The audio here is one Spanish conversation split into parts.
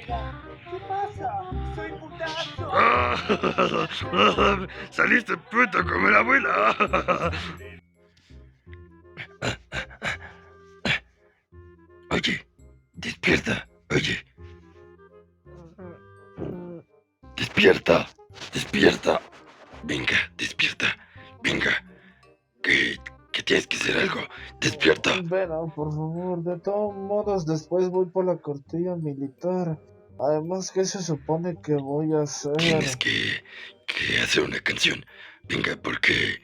¿Qué pasa? ¡Soy putazo! Saliste puto como la abuela. Oye, despierta. Oye, despierta. Despierta. Venga, despierta. Venga. Que, que tienes que hacer algo. Despierta. Venom, por favor, de todos modos, después voy por la cartilla militar. Además, ¿qué se supone que voy a hacer? Tienes que hacer una canción. Venga, porque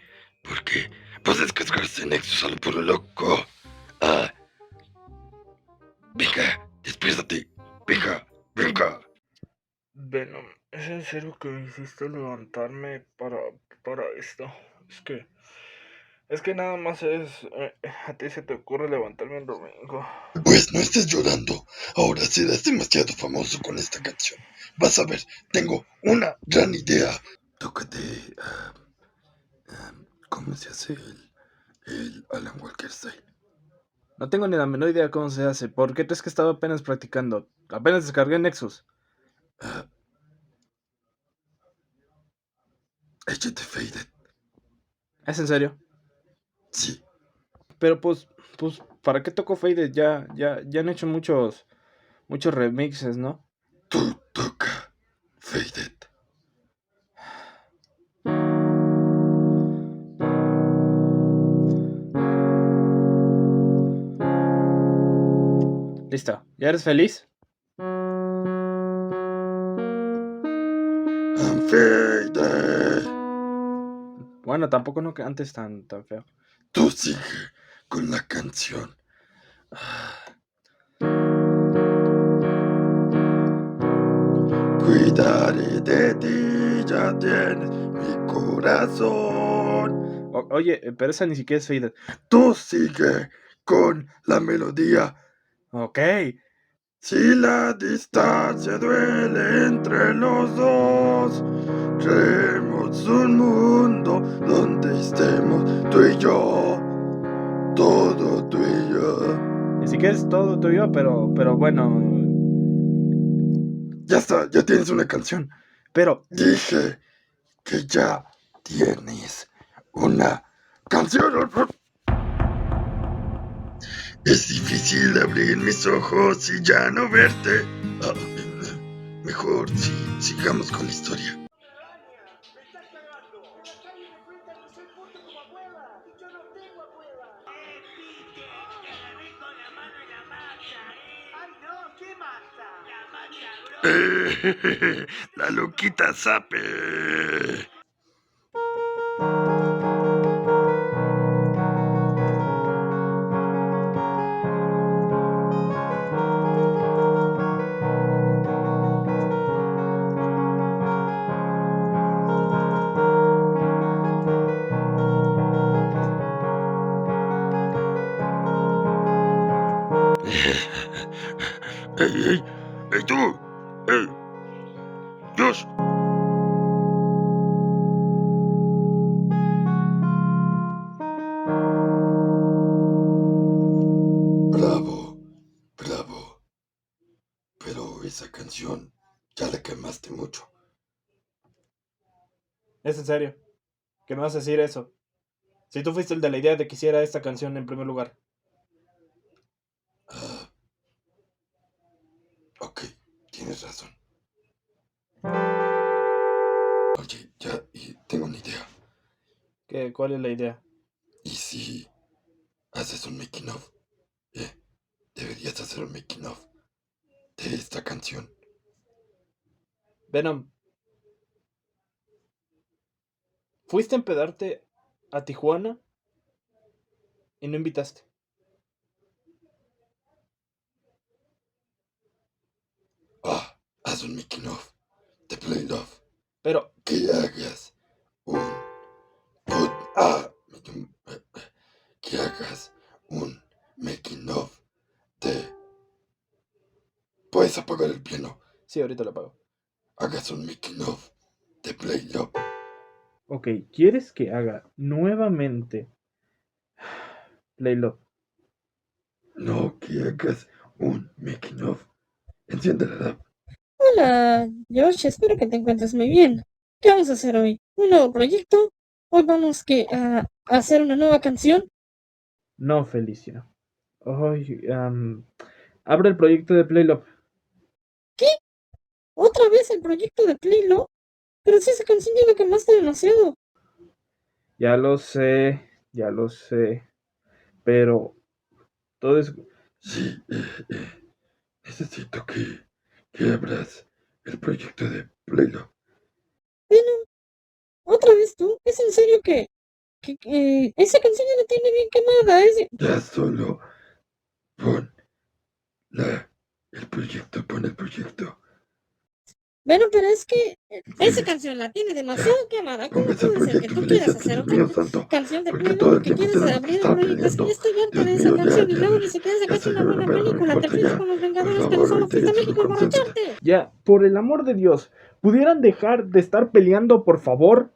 pues descargarse Nexus a lo puro loco. Ah, venga, despiértate. Venga, venga. Venom, ¿es en serio que hiciste levantarme para esto? Es que, es que nada más a ti se te ocurre levantarme el domingo. Pues no estés llorando. Ahora serás demasiado famoso con esta canción. Vas a ver, tengo una gran idea. Tócate. ¿Cómo se hace el Alan Walker Style? No tengo ni la menor idea cómo se hace. ¿Por qué crees que estaba apenas practicando? Apenas descargué Nexus. Ah, échate Faded. ¿Es en serio? Sí. Pero pues, ¿para qué toco Faded? Ya han hecho muchos remixes, ¿no? Tú toca Faded. Listo. ¿Ya eres feliz? I'm faded. Bueno, tampoco no que antes tan feo. Tú sigue con la canción. Cuidaré de ti, ya tienes mi corazón. Oye, pero esa ni siquiera es Faded. Tú sigue con la melodía. Ok. Si la distancia duele entre los dos, creemos un mundo donde estemos tú y yo. Todo tú y yo. Ni siquiera es todo tuyo, pero bueno. Ya está, ya tienes una canción. Pero, Dije que ya tienes una canción. Es difícil abrir mis ojos y ya no verte. Ah, mejor si sigamos con la historia. ¡Me estás cagando! En la calle me cuentan que soy puto como abuela. Y yo no tengo abuela. Pite! ¡Te agarré con la mano en la masa, ¡Ay, no! ¿Qué masa? La masa, bro. La loquita Sape. ¡Ey, ey, tú! ¡Ey! ¡Josh! Bravo, bravo. Pero esa canción ya la quemaste mucho. es en serio. ¿Qué me vas a decir eso? Si tú fuiste el de la idea de que hiciera esta canción en primer lugar. Ah, ok, tienes razón. Oye, ya y tengo una idea. ¿Cuál es la idea? ¿Y si haces un making of? Eh, deberías hacer un making of de esta canción. Venom, fuiste a empedarte a Tijuana y no invitaste. Ah, haz un making of de Play Love. Pero, Que hagas un put, ah, que hagas un making of de. Puedes apagar el piano. sí, ahorita lo apago. Hagas un making of de Play Love. Ok, ¿quieres que haga nuevamente Laylo? No, que hagas un making of. Enciende la lap. Hola, Josh, espero que te encuentres muy bien. ¿Qué vamos a hacer hoy? ¿Un nuevo proyecto? Hoy vamos a hacer una nueva canción. No, Felicia. Hoy, abre el proyecto de Playlop. ¿Qué? ¿Otra vez el proyecto de Playlo? Pero si esa canción ya la quemaste demasiado. Ya lo sé, pero todo es... Sí, necesito que abras el proyecto de Playlo. Bueno, otra vez tú. ¿Es en serio que esa canción ya la tiene bien quemada? Ya solo pon pon el proyecto. Bueno, pero es que esa canción la tiene demasiado quemada. ¿Cómo Pongas el puede ser que proyecto, tú quieras Felicia, hacer Dios otra mío santo. canción de Porque Playlo todo el porque tiempo quieres tenemos que abrir el estar proyecto? Es que ya peleando. estoy harta Dios de esa mío, canción y luego ni siquiera ya sacaste una señor, buena pero no película. Te importa fuiste ya. con los Por Vengadores, pero favor, solo ahorita ya fuiste a solo México a concéntrate. emborracharte. Ya, por el amor de Dios, ¿pudieran dejar de estar peleando, por favor?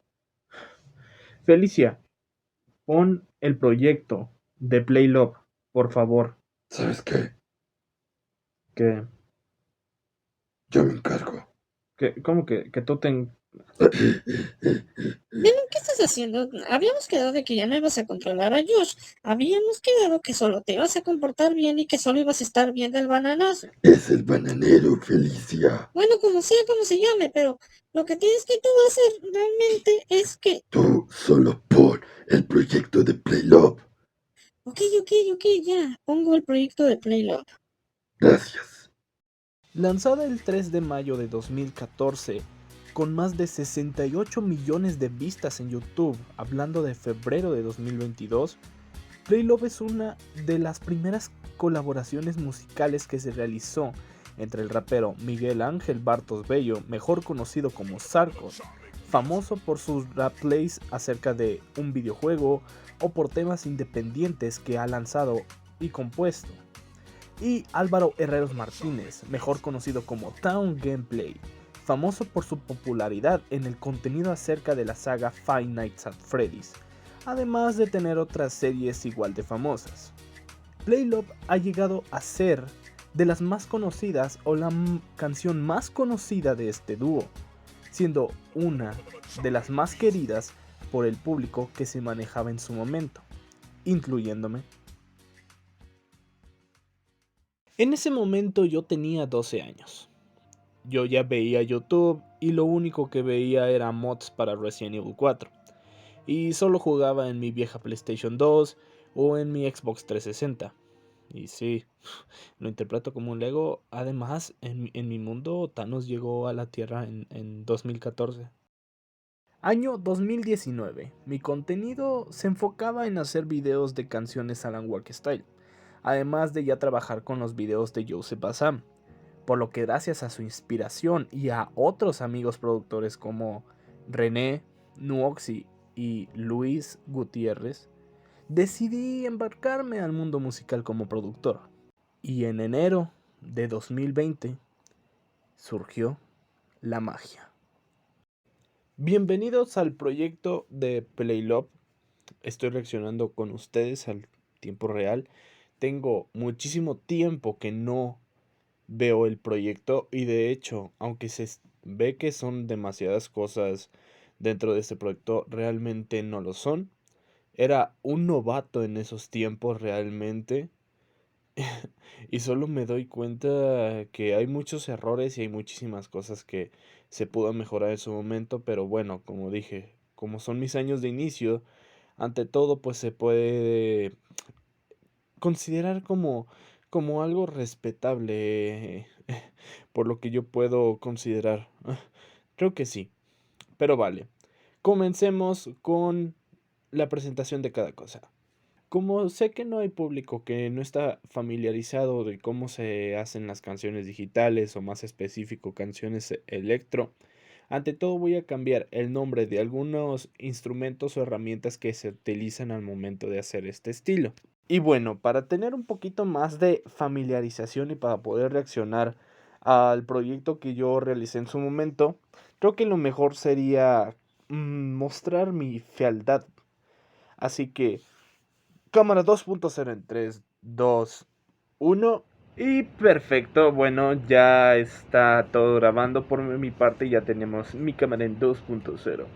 Felicia, pon el proyecto de Playlop, por favor. ¿Sabes qué? Que, Yo me encargo. ¿cómo que tú te... Bueno, ¿qué estás haciendo? Habíamos quedado de que ya no ibas a controlar a Josh. Habíamos quedado que solo te ibas a comportar bien y que solo ibas a estar bien del bananazo. Es el bananero, Felicia. Bueno, como sea, como se llame, pero lo que tienes que tú hacer realmente es que... Tú solo pon el proyecto de Playlop. Ok, ya. Pongo el proyecto de Playlove. Gracias. Lanzada el 3 de mayo de 2014, con más de 68 millones de vistas en YouTube, hablando de febrero de 2022, Playlove es una de las primeras colaboraciones musicales que se realizó entre el rapero Miguel Ángel Bartos Bello, mejor conocido como Sarcos, famoso por sus rap plays acerca de un videojuego o por temas independientes que ha lanzado y compuesto, y Álvaro Herreros Martínez, mejor conocido como Town Gameplay, famoso por su popularidad en el contenido acerca de la saga Five Nights at Freddy's, además de tener otras series igual de famosas. Playlove ha llegado a ser de las más conocidas o la canción más conocida de este dúo, siendo una de las más queridas por el público que se manejaba en su momento, incluyéndome. En ese momento yo tenía 12 años. Yo ya veía YouTube y lo único que veía era mods para Resident Evil 4. Y solo jugaba en mi vieja PlayStation 2 o en mi Xbox 360. Y sí, lo interpreto como un Lego. Además, en mi mundo, Thanos llegó a la Tierra en 2014. Año 2019. Mi contenido se enfocaba en hacer videos de canciones Alan Walker Style, además de ya trabajar con los videos de Joseph Bassam, por lo que gracias a su inspiración y a otros amigos productores como René, Nuoxi y Luis Gutiérrez, decidí embarcarme al mundo musical como productor. Y en enero de 2020 surgió la magia. Bienvenidos al proyecto de Playlove. Estoy reaccionando con ustedes al tiempo real. Tengo muchísimo tiempo que no veo el proyecto y de hecho, aunque se ve que son demasiadas cosas dentro de este proyecto, realmente no lo son. Era un novato en esos tiempos realmente y solo me doy cuenta que hay muchos errores y hay muchísimas cosas que se pudo mejorar en su momento, pero bueno, como dije, como son mis años de inicio, ante todo pues se puede considerar como algo respetable, por lo que yo puedo considerar. Creo que sí, pero vale. Comencemos con la presentación de cada cosa. Como sé que no hay público que no está familiarizado de cómo se hacen las canciones digitales o más específico canciones electro, ante todo voy a cambiar el nombre de algunos instrumentos o herramientas que se utilizan al momento de hacer este estilo. Y bueno, para tener un poquito más de familiarización y para poder reaccionar al proyecto que yo realicé en su momento, creo que lo mejor sería mostrar mi fealdad. Así que, cámara 2.0 en 3, 2, 1. Y perfecto, bueno, ya está todo grabando por mi parte, ya tenemos mi cámara en 2.0.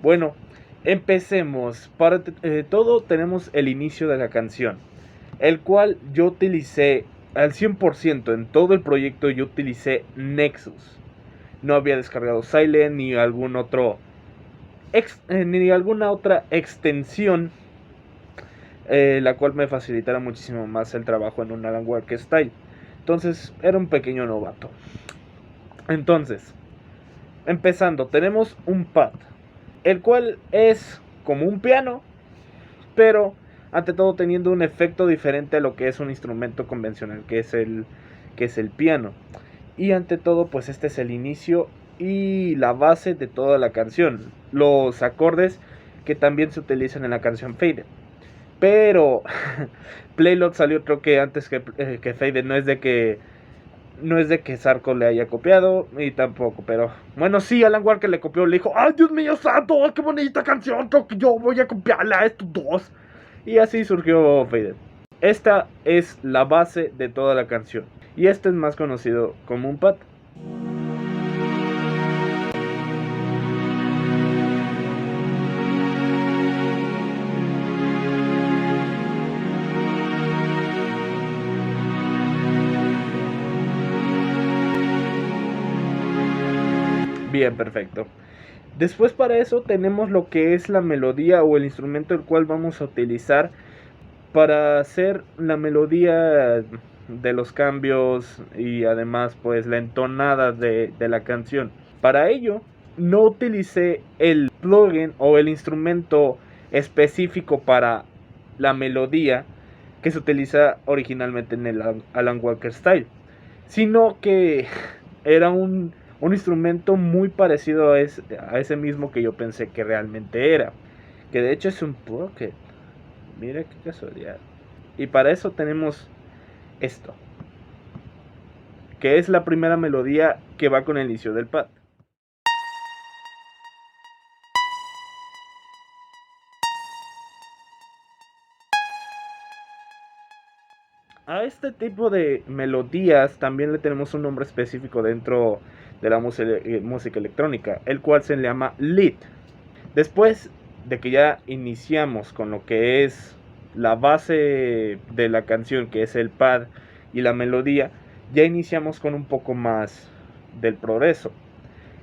Bueno, empecemos. Para todo tenemos el inicio de la canción, el cual yo utilicé al 100% en todo el proyecto. Yo utilicé Nexus. No había descargado Silent ni algún otro ni alguna otra extensión la cual me facilitara muchísimo más el trabajo en un Alan Walker Style. Entonces era un pequeño novato. Entonces, empezando, tenemos un pad, el cual es como un piano, pero ante todo teniendo un efecto diferente a lo que es un instrumento convencional, que es el piano. Y ante todo, pues este es el inicio y la base de toda la canción, los acordes que también se utilizan en la canción Faded. Pero Playload salió, creo que antes que Faded. No es de que Sarko le haya copiado, y tampoco, pero bueno, sí, Alan Walker le copió, le dijo: ¡ay, Dios mío santo! ¡Qué bonita canción! Creo que yo voy a copiarla a estos dos. Y así surgió Faded. Esta es la base de toda la canción, y este es más conocido como un pad. Bien, perfecto. Después para eso tenemos lo que es la melodía o el instrumento el cual vamos a utilizar para hacer la melodía de los cambios y además pues la entonada de la canción. Para ello no utilicé el plugin o el instrumento específico para la melodía que se utiliza originalmente en el Alan Walker Style, sino que era un instrumento muy parecido a ese mismo que yo pensé que realmente era, que de hecho es un plugin. Mira qué casualidad. Y para eso tenemos esto, que es la primera melodía que va con el inicio del pad. A este tipo de melodías también le tenemos un nombre específico dentro de la música electrónica, el cual se le llama lead. Después de que ya iniciamos con lo que es la base de la canción, que es el pad y la melodía, ya iniciamos con un poco más del progreso,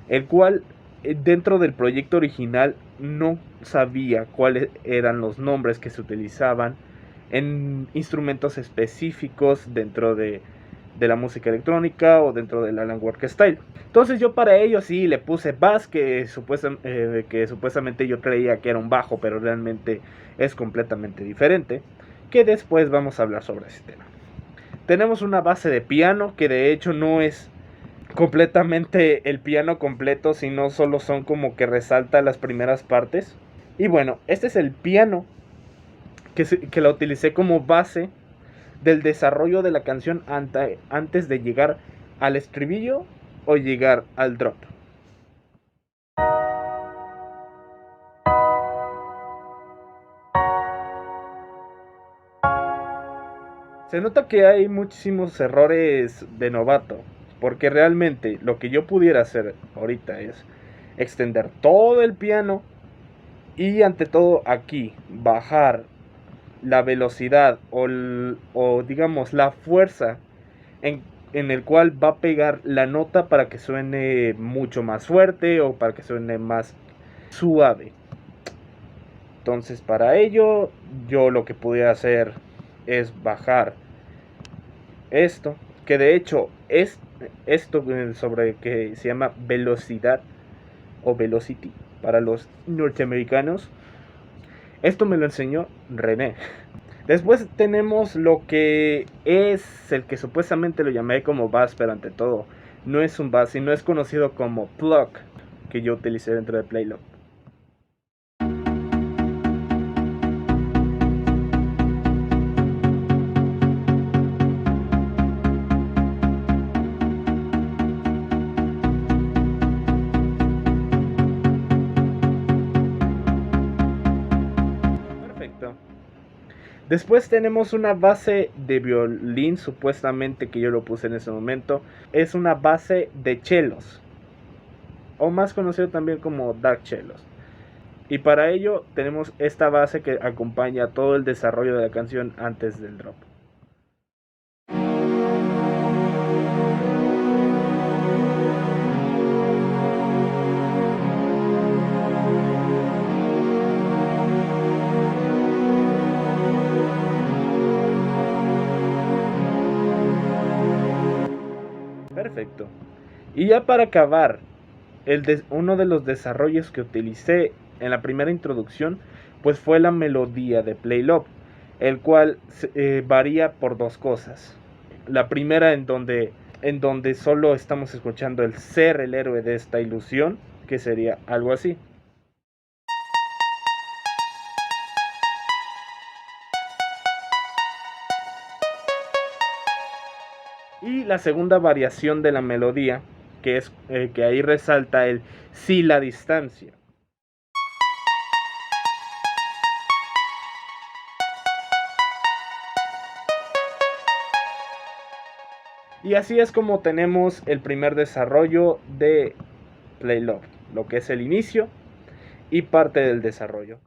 el cual dentro del proyecto original no sabía cuáles eran los nombres que se utilizaban en instrumentos específicos dentro de la música electrónica o dentro del Alan Walker Style. Entonces yo para ello sí le puse bass, que supuestamente yo creía que era un bajo, pero realmente es completamente diferente, que después vamos a hablar sobre ese tema. Tenemos una base de piano, que de hecho no es completamente el piano completo, sino solo son como que resalta las primeras partes. Y bueno, este es el piano que la utilicé como base del desarrollo de la canción antes de llegar al estribillo o llegar al drop. Se nota que hay muchísimos errores de novato, porque realmente lo que yo pudiera hacer ahorita es extender todo el piano y ante todo aquí bajar la velocidad o digamos la fuerza en el cual va a pegar la nota para que suene mucho más fuerte o para que suene más suave. Entonces para ello yo lo que pude hacer es bajar esto, que de hecho es esto sobre que se llama velocidad o velocity para los norteamericanos. Esto me lo enseñó René. Después tenemos lo que es el que supuestamente lo llamé como bass, pero ante todo no es un bass, sino es conocido como plug, que yo utilicé dentro de Playload. Después tenemos una base de violín, supuestamente que yo lo puse en ese momento. Es una base de chelos, o más conocido también como dark chelos. Y para ello tenemos esta base que acompaña todo el desarrollo de la canción antes del drop. Perfecto. Y ya para acabar, uno de los desarrollos que utilicé en la primera introducción, pues fue la melodía de Play Love, el cual varía por dos cosas. La primera en donde solo estamos escuchando el ser el héroe de esta ilusión, que sería algo así. Y la segunda variación de la melodía, que es que ahí resalta el si la distancia. Y así es como tenemos el primer desarrollo de Play Love, lo que es el inicio y parte del desarrollo.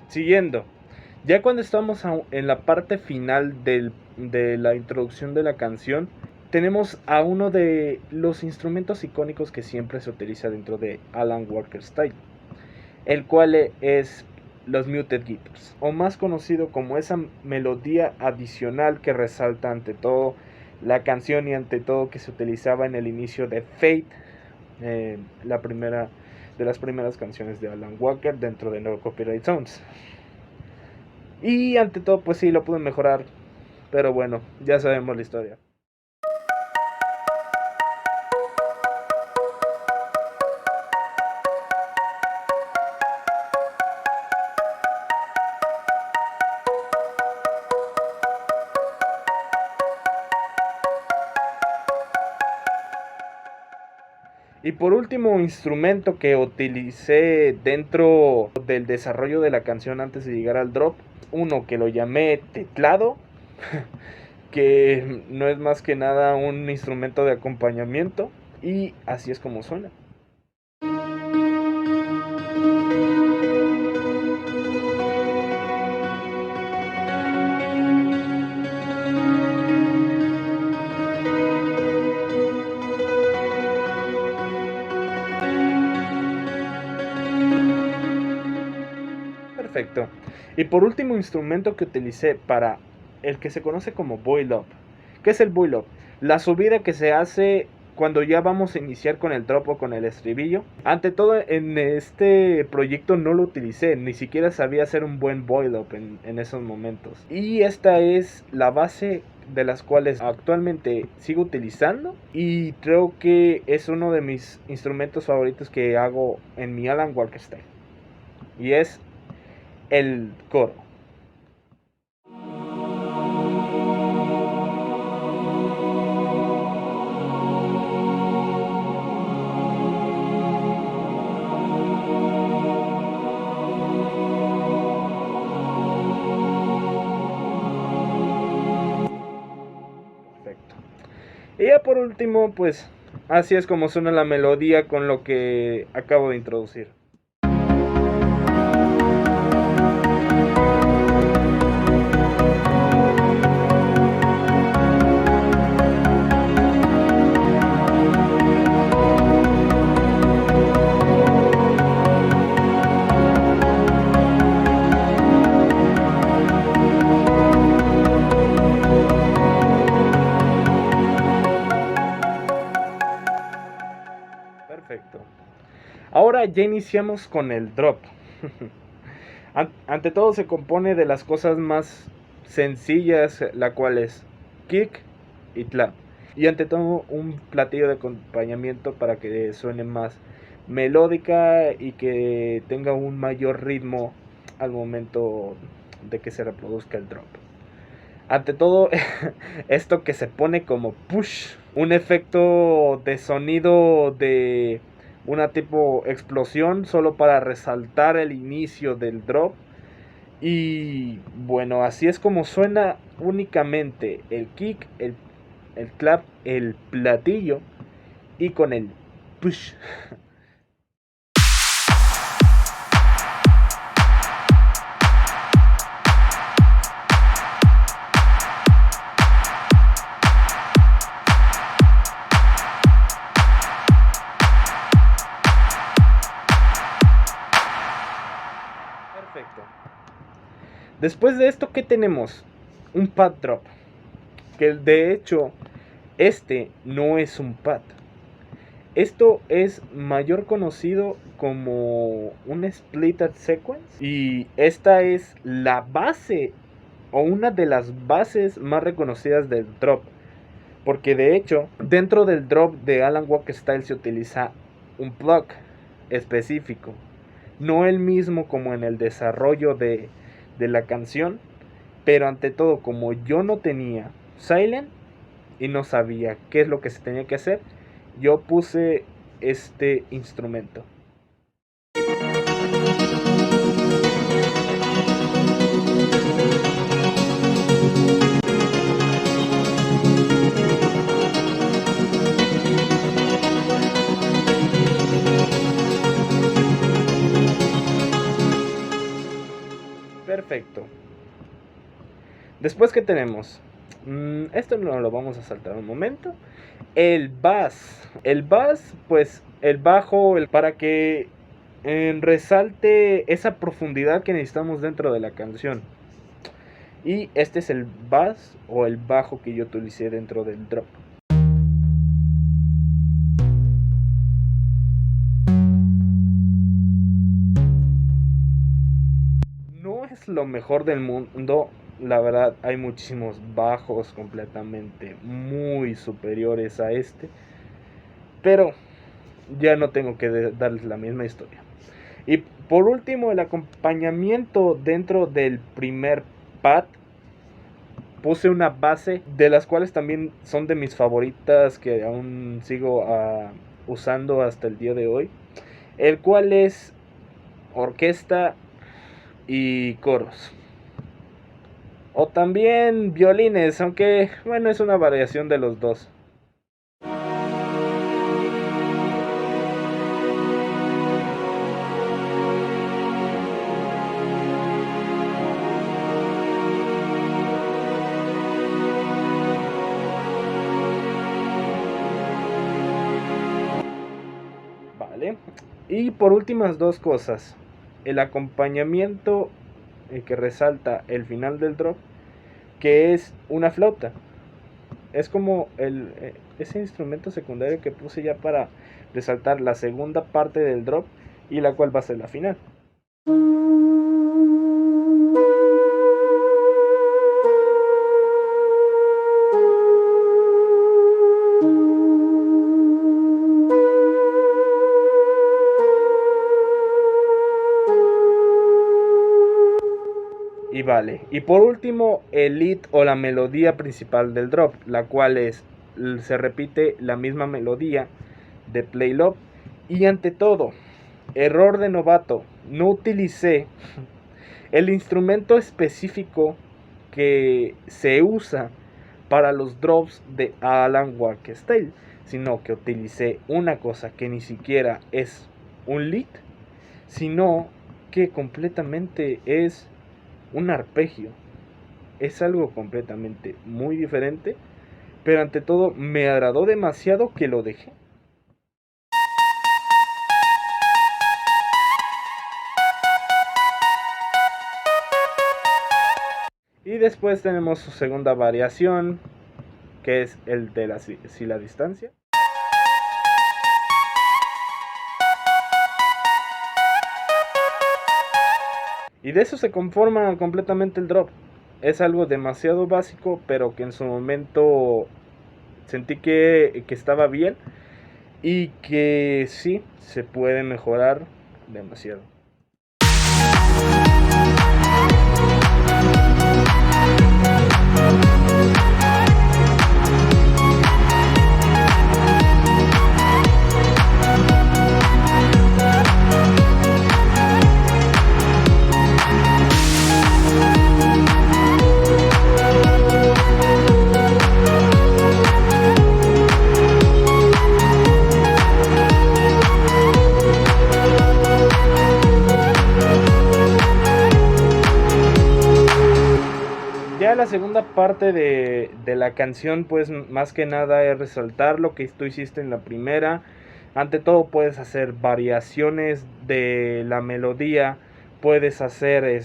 Siguiendo, ya cuando estamos en la parte final de la introducción de la canción, tenemos a uno de los instrumentos icónicos que siempre se utiliza dentro de Alan Walker Style, el cual es los muted guitars, o más conocido como esa melodía adicional que resalta ante todo la canción y ante todo que se utilizaba en el inicio de Fate, la primera de las primeras canciones de Alan Walker dentro de No Copyright Sounds. Y ante todo, pues sí, lo pude mejorar, pero bueno, ya sabemos la historia. Y por último, instrumento que utilicé dentro del desarrollo de la canción antes de llegar al drop, uno que lo llamé teclado, que no es más que nada un instrumento de acompañamiento, y así es como suena. Perfecto. Y por último, instrumento que utilicé para el que se conoce como boil up. ¿Qué es el boil up? La subida que se hace cuando ya vamos a iniciar con el drop o con el estribillo. Ante todo, en este proyecto no lo utilicé, ni siquiera sabía hacer un buen boil up en esos momentos. Y esta es la base de las cuales actualmente sigo utilizando, y creo que es uno de mis instrumentos favoritos que hago en mi Alan Walker Style, y es el coro. Perfecto. Y ya por último, pues así es como suena la melodía con lo que acabo de introducir. Perfecto. Ahora ya iniciamos con el drop. Ante todo se compone de las cosas más sencillas, la cual es kick y clap. Y ante todo un platillo de acompañamiento para que suene más melódica y que tenga un mayor ritmo al momento de que se reproduzca el drop. Ante todo, esto que se pone como push, un efecto de sonido de una tipo explosión solo para resaltar el inicio del drop. Y bueno, así es como suena únicamente el kick, el clap, el platillo y con el push. Perfecto. Después de esto, ¿qué tenemos? Un pad drop. Que de hecho, este no es un pad. Esto es mayor conocido como un splitted sequence. Y esta es la base o una de las bases más reconocidas del drop. Porque de hecho, dentro del drop de Alan Walker Style se utiliza un plug específico. No el mismo como en el desarrollo de la canción. Pero ante todo, como yo no tenía Silent y no sabía qué es lo que se tenía que hacer, yo puse este instrumento. Perfecto. Después, ¿qué tenemos? Esto no lo vamos a saltar un momento. El bass. El bass, pues el bajo, para que resalte esa profundidad que necesitamos dentro de la canción. Y este es el bass o el bajo que yo utilicé dentro del drop. No es lo mejor del mundo, la verdad hay muchísimos bajos completamente muy superiores a este, pero ya no tengo que darles la misma historia. Y por último, el acompañamiento dentro del primer pad, puse una base de las cuales también son de mis favoritas, que aún sigo usando hasta el día de hoy, el cual es orquesta y coros. O también violines, aunque bueno, es una variación de los dos. Vale. Y por últimas dos cosas. El acompañamiento que resalta el final del drop, que es una flauta. Es como ese instrumento secundario que puse ya para resaltar la segunda parte del drop y la cual va a ser la final. Y vale. Y por último, el lead o la melodía principal del drop, la cual se repite la misma melodía de Play Love. Y ante todo, error de novato, no utilicé el instrumento específico que se usa para los drops de Alan Walker Style, sino que utilicé una cosa que ni siquiera es un lead, sino que completamente es un arpegio. Es algo completamente muy diferente, pero ante todo me agradó demasiado que lo dejé. Y después tenemos su segunda variación, que es el de si la distancia. Y de eso se conforma completamente el drop. Es algo demasiado básico, pero que en su momento sentí que estaba bien y que sí se puede mejorar demasiado. Ya la segunda parte de la canción, pues más que nada es resaltar lo que tú hiciste en la primera. Ante todo puedes hacer variaciones de la melodía, puedes hacer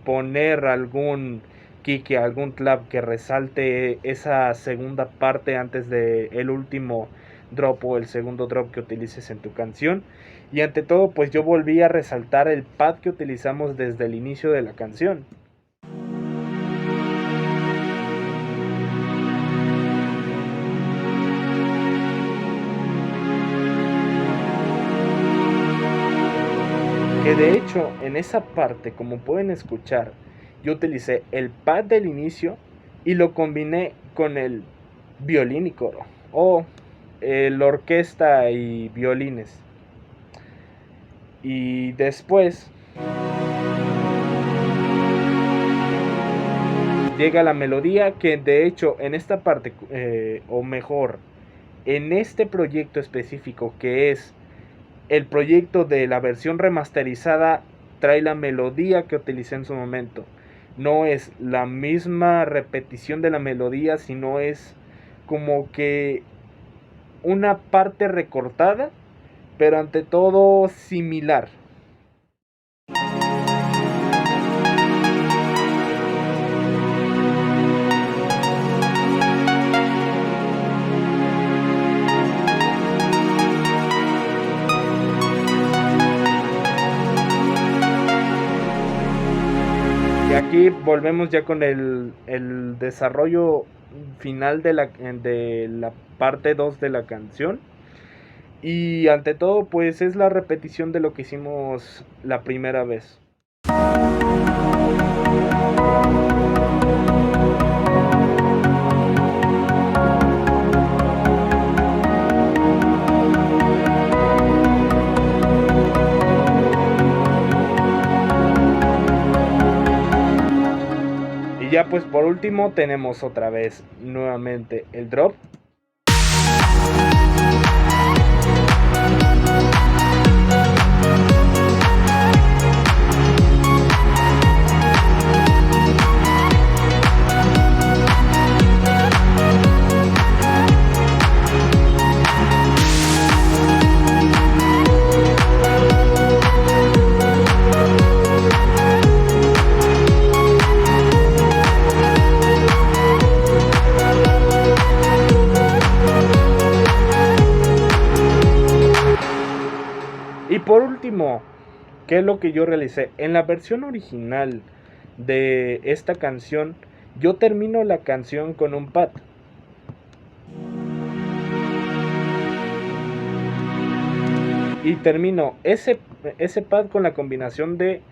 poner algún kick, algún clap que resalte esa segunda parte antes de el último drop o el segundo drop que utilices en tu canción. Y ante todo, pues yo volví a resaltar el pad que utilizamos desde el inicio de la canción. Que de hecho en esa parte, como pueden escuchar, yo utilicé el pad del inicio y lo combiné con el violín y coro, o la orquesta y violines. Y después llega la melodía, que de hecho en esta parte, o mejor, en este proyecto específico, que es el proyecto de la versión remasterizada, trae la melodía que utilicé en su momento. No es la misma repetición de la melodía, sino es como que una parte recortada, pero ante todo similar. Y aquí volvemos ya con el desarrollo final de la parte 2 de la canción. Y ante todo, pues es la repetición de lo que hicimos la primera vez. Y ya pues por último tenemos otra vez nuevamente el drop. Y por último, ¿qué es lo que yo realicé? En la versión original de esta canción, yo termino la canción con un pad. Y termino ese pad con la combinación de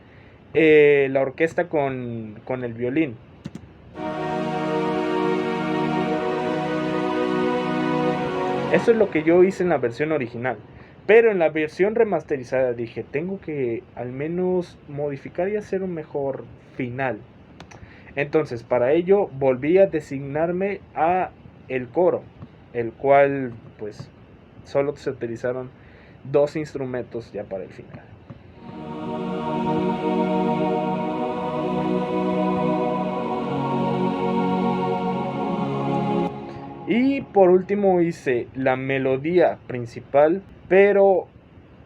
la orquesta con el violín. Eso es lo que yo hice en la versión original. Pero en la versión remasterizada dije, tengo que al menos modificar y hacer un mejor final. Entonces, para ello volví a designarme a el coro, el cual pues solo se utilizaron 2 instrumentos ya para el final. Y por último hice la melodía principal, pero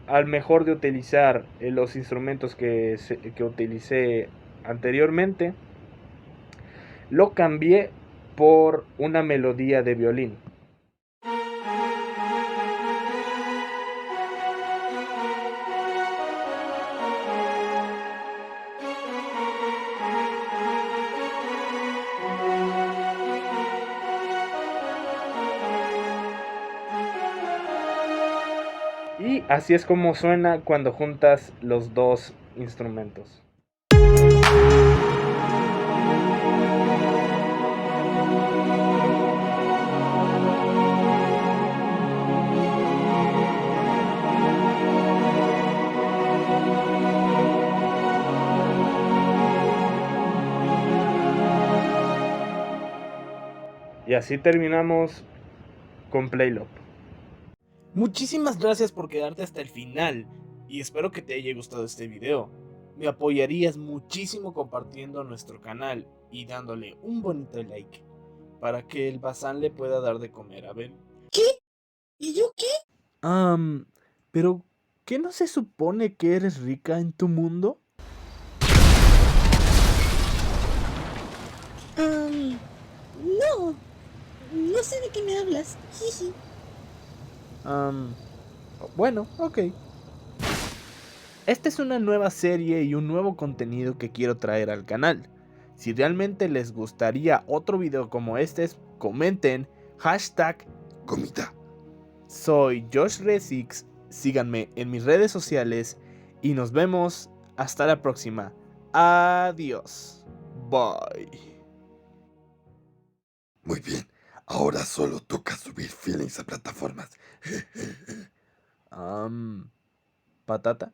al mejor de utilizar los instrumentos que utilicé anteriormente, lo cambié por una melodía de violín. Y así es como suena cuando juntas los dos instrumentos. Y así terminamos con Playlop. Muchísimas gracias por quedarte hasta el final y espero que te haya gustado este video. Me apoyarías muchísimo compartiendo nuestro canal y dándole un bonito like para que el Bazán le pueda dar de comer a Ben. ¿Qué? ¿Y yo qué? Pero ¿qué no se supone que eres rica en tu mundo? No. No sé de qué me hablas. Jiji. Bueno, ok. Esta es una nueva serie y un nuevo contenido que quiero traer al canal. Si realmente les gustaría otro video como este, comenten #comida. Soy Josh Resix, síganme en mis redes sociales y nos vemos hasta la próxima. Adiós. Bye. Muy bien, ahora solo toca subir feelings a plataformas. Patata.